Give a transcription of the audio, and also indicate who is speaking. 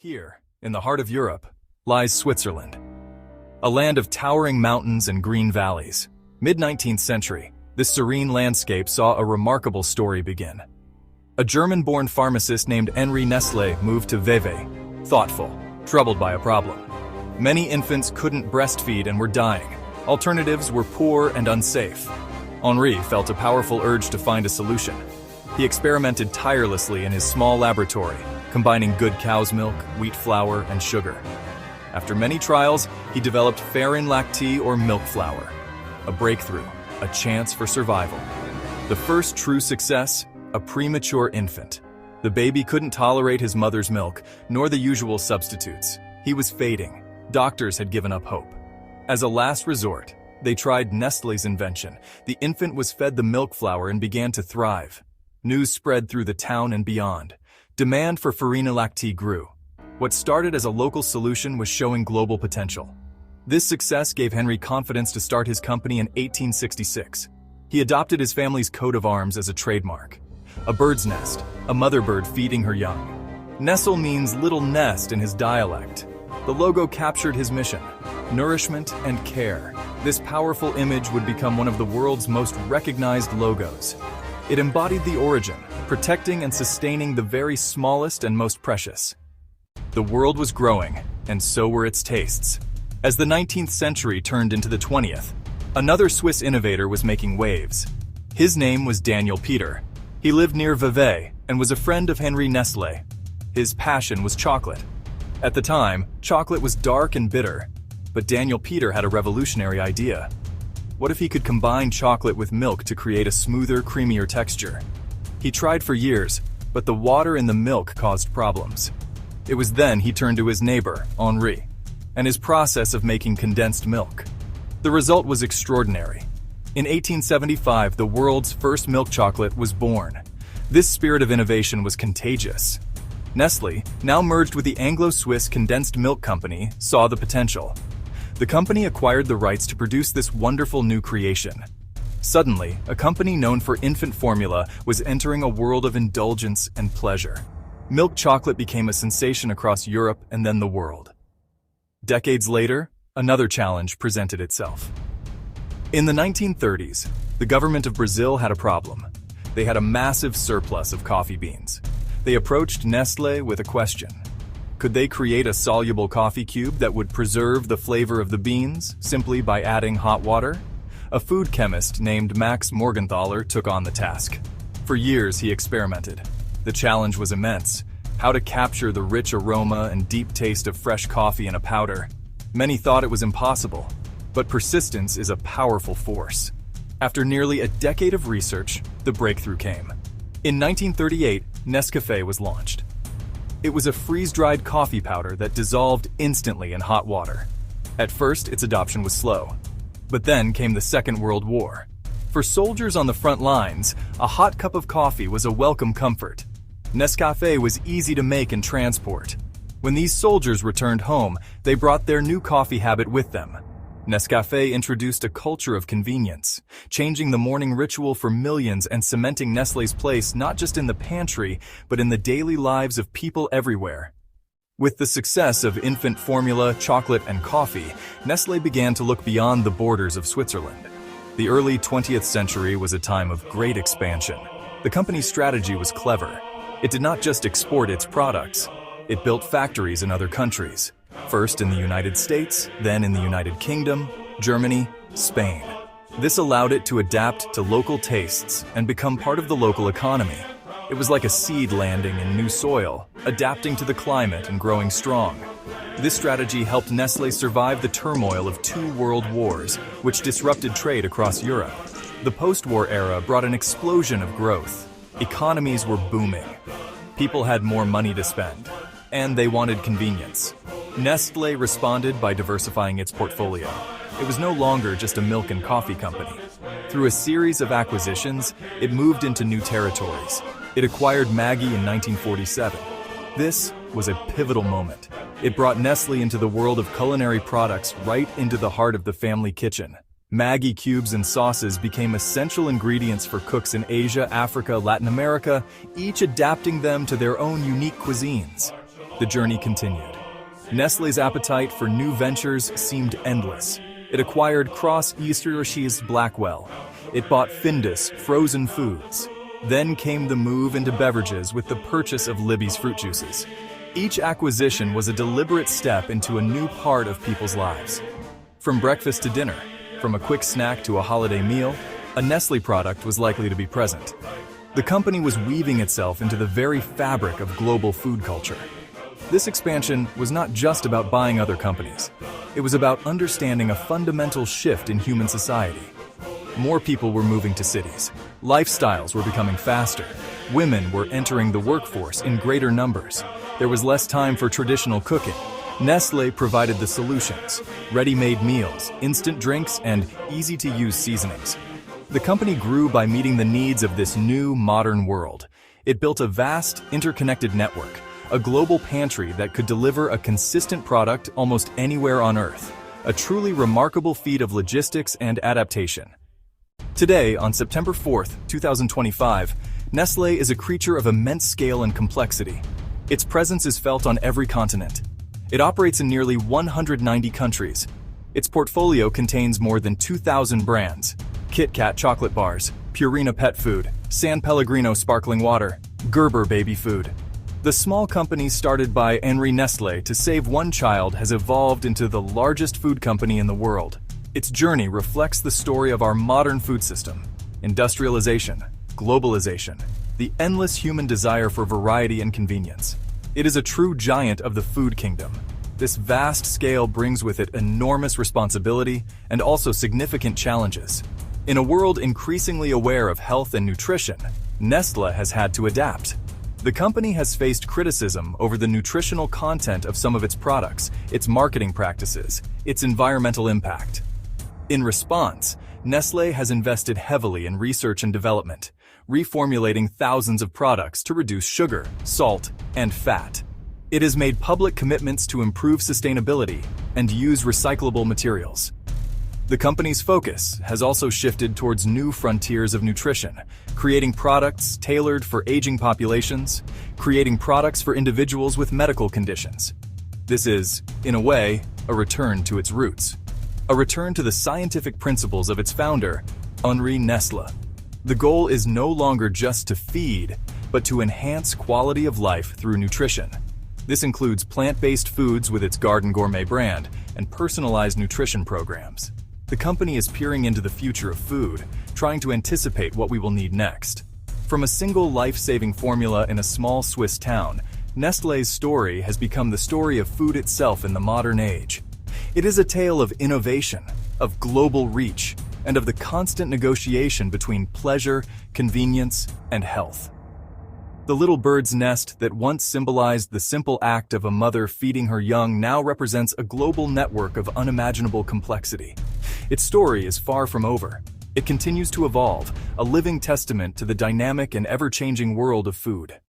Speaker 1: Here, in the heart of Europe, lies Switzerland, a land of towering mountains and green valleys. Mid-19th century, this serene landscape saw a remarkable story begin. A German-born pharmacist named Henri Nestlé moved to Vevey, thoughtful, troubled by a problem. Many infants couldn't breastfeed and were dying. Alternatives were poor and unsafe. Henri felt a powerful urge to find a solution. He experimented tirelessly in his small laboratory, combining good cow's milk, wheat flour, and sugar. After many trials, he developed farine lactée or milk flour, a breakthrough, a chance for survival. The first true success, a premature infant. The baby couldn't tolerate his mother's milk, nor the usual substitutes. He was fading. Doctors had given up hope. As a last resort, they tried Nestlé's invention. The infant was fed the milk flour and began to thrive. News spread through the town and beyond. Demand for farine lactée grew. What started as a local solution was showing global potential. This success gave Henri confidence to start his company in 1866. He adopted his family's coat of arms as a trademark. A bird's nest, a mother bird feeding her young. Nestle means little nest in his dialect. The logo captured his mission, nourishment and care. This powerful image would become one of the world's most recognized logos. It embodied the origin, protecting and sustaining the very smallest and most precious. The world was growing, and so were its tastes. As the 19th century turned into the 20th, another Swiss innovator was making waves. His name was Daniel Peter. He lived near Vevey and was a friend of Henri Nestlé. His passion was chocolate. At the time, chocolate was dark and bitter, but Daniel Peter had a revolutionary idea. What if he could combine chocolate with milk to create a smoother, creamier texture? He tried for years, but the water in the milk caused problems. It was then he turned to his neighbor, Henri, and his process of making condensed milk. The result was extraordinary. In 1875, the world's first milk chocolate was born. This spirit of innovation was contagious. Nestlé, now merged with the Anglo-Swiss Condensed Milk Company, saw the potential. The company acquired the rights to produce this wonderful new creation. Suddenly, a company known for infant formula was entering a world of indulgence and pleasure. Milk chocolate became a sensation across Europe and then the world. Decades later, another challenge presented itself. In the 1930s, the government of Brazil had a problem. They had a massive surplus of coffee beans. They approached Nestlé with a question. Could they create a soluble coffee cube that would preserve the flavor of the beans simply by adding hot water? A food chemist named Max Morgenthaler took on the task. For years, he experimented. The challenge was immense. How to capture the rich aroma and deep taste of fresh coffee in a powder. Many thought it was impossible, but persistence is a powerful force. After nearly a decade of research, the breakthrough came. In 1938, Nescafe was launched. It was a freeze-dried coffee powder that dissolved instantly in hot water. At first, its adoption was slow. But then came the Second World War. For soldiers on the front lines, a hot cup of coffee was a welcome comfort. Nescafe was easy to make and transport. When these soldiers returned home, they brought their new coffee habit with them. Nescafe introduced a culture of convenience, changing the morning ritual for millions and cementing Nestlé's place not just in the pantry, but in the daily lives of people everywhere. With the success of infant formula, chocolate, and coffee, Nestlé began to look beyond the borders of Switzerland. The early 20th century was a time of great expansion. The company's strategy was clever. It did not just export its products. It built factories in other countries. First in the United States, then in the United Kingdom, Germany, Spain. This allowed it to adapt to local tastes and become part of the local economy. It was like a seed landing in new soil, adapting to the climate and growing strong. This strategy helped Nestlé survive the turmoil of 2 world wars, which disrupted trade across Europe. The post-war era brought an explosion of growth. Economies were booming. People had more money to spend, and they wanted convenience. Nestlé responded by diversifying its portfolio. It was no longer just a milk and coffee company. Through a series of acquisitions, it moved into new territories. It acquired Maggi in 1947. This was a pivotal moment. It brought Nestlé into the world of culinary products right into the heart of the family kitchen. Maggi cubes and sauces became essential ingredients for cooks in Asia, Africa, Latin America, each adapting them to their own unique cuisines. the journey continued. Nestlé's appetite for new ventures seemed endless. It acquired Cross-Österreichisches Blackwell. It bought Findus frozen foods. Then came the move into beverages with the purchase of Libby's fruit juices. Each acquisition was a deliberate step into a new part of people's lives. From breakfast to dinner, from a quick snack to a holiday meal, a Nestlé product was likely to be present. The company was weaving itself into the very fabric of global food culture. This expansion was not just about buying other companies. It was about understanding a fundamental shift in human society. More people were moving to cities. Lifestyles were becoming faster. Women were entering the workforce in greater numbers. There was less time for traditional cooking. Nestlé provided the solutions: ready-made meals, instant drinks, and easy-to-use seasonings. The company grew by meeting the needs of this new, modern world. It built a vast, interconnected network, a global pantry that could deliver a consistent product almost anywhere on Earth. A truly remarkable feat of logistics and adaptation. Today, on September 4th, 2025, Nestlé is a creature of immense scale and complexity. Its presence is felt on every continent. It operates in nearly 190 countries. Its portfolio contains more than 2,000 brands: Kit Kat chocolate bars, Purina pet food, San Pellegrino sparkling water, Gerber baby food. The small company started by Henri Nestlé to save one child has evolved into the largest food company in the world. Its journey reflects the story of our modern food system: industrialization, globalization, the endless human desire for variety and convenience. It is a true giant of the food kingdom. This vast scale brings with it enormous responsibility and also significant challenges. In a world increasingly aware of health and nutrition, Nestlé has had to adapt. The company has faced criticism over the nutritional content of some of its products, its marketing practices, its environmental impact. In response, Nestlé has invested heavily in research and development, reformulating thousands of products to reduce sugar, salt, and fat. It has made public commitments to improve sustainability and use recyclable materials. The company's focus has also shifted towards new frontiers of nutrition, creating products tailored for aging populations, creating products for individuals with medical conditions. This is, in a way, a return to its roots, a return to the scientific principles of its founder, Henri Nestlé. The goal is no longer just to feed, but to enhance quality of life through nutrition. This includes plant-based foods with its Garden Gourmet brand and personalized nutrition programs. The company is peering into the future of food, trying to anticipate what we will need next. From a single life-saving formula in a small Swiss town, Nestlé's story has become the story of food itself in the modern age. It is a tale of innovation, of global reach, and of the constant negotiation between pleasure, convenience, and health. The little bird's nest that once symbolized the simple act of a mother feeding her young now represents a global network of unimaginable complexity. Its story is far from over. It continues to evolve, a living testament to the dynamic and ever-changing world of food.